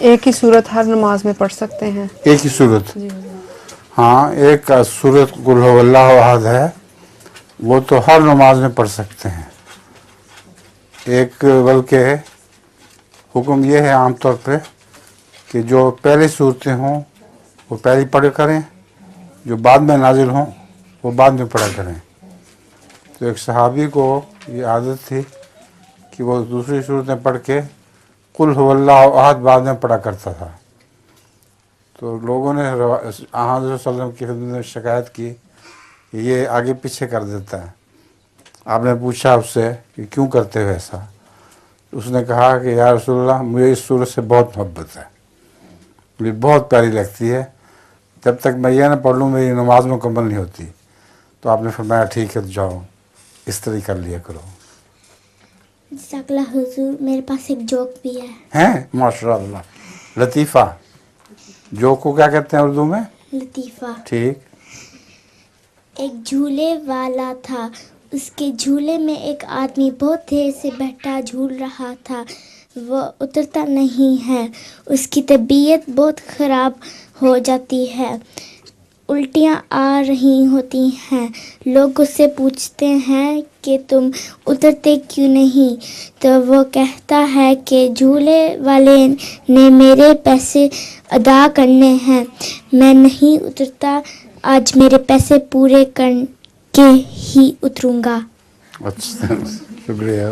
ایک ہی صورت ہر نماز میں پڑھ سکتے ہیں. ایک ہی صورت. ہاں، ایک صورت قل هو اللہ احد ہے، وہ تو ہر نماز میں پڑھ سکتے ہیں. ایک بلکہ حکم یہ ہے عام طور پہ کہ جو پہلی صورتیں ہوں وہ پہلی پڑھ کریں، جو بعد میں نازل ہوں وہ بعد میں پڑھا کریں. تو ایک صحابی کو یہ عادت تھی کہ وہ دوسری صورتیں پڑھ کے قل هو اللہ احد بعد میں پڑھا کرتا تھا. تو لوگوں نے حضرت صلی اللہ علیہ وسلم کی خدمت میں شکایت کی کہ یہ آگے پیچھے کر دیتا ہے. آپ نے پوچھا اس سے کہ کیوں کرتے ہو ایسا؟ اس نے کہا کہ یا رسول اللہ، مجھے اس صورت سے بہت محبت ہے، مجھے بہت پیاری لگتی ہے، جب تک میں یہ نہ پڑھ لوں میری نماز مکمل نہیں ہوتی. تو آپ نے فرمایا ٹھیک ہے، تو جاؤ اس طرح کر لیا کرو. جزاک اللہ حضور، میرے پاس ایک جوک بھی ہے. ہیں ماشاء اللہ. لطیفہ جو کو کیا کہتے ہیں اردو میں؟ لطیفہ. ٹھیک. ایک جھولے والا تھا، اس کے جھولے میں ایک آدمی بہت دیر سے بیٹھا جھول رہا تھا. وہ اترتا نہیں ہے، اس کی طبیعت بہت خراب ہو جاتی ہے، الٹیاں آ رہی ہوتی ہیں. لوگ اس سے پوچھتے ہیں کہ تم اترتے کیوں نہیں؟ تو وہ کہتا ہے کہ جھولے والے نے میرے پیسے ادا کرنے ہیں، میں نہیں اترتا. آج میرے پیسے پورے کر کے ہی اتروں گا. اچھا، شکریہ.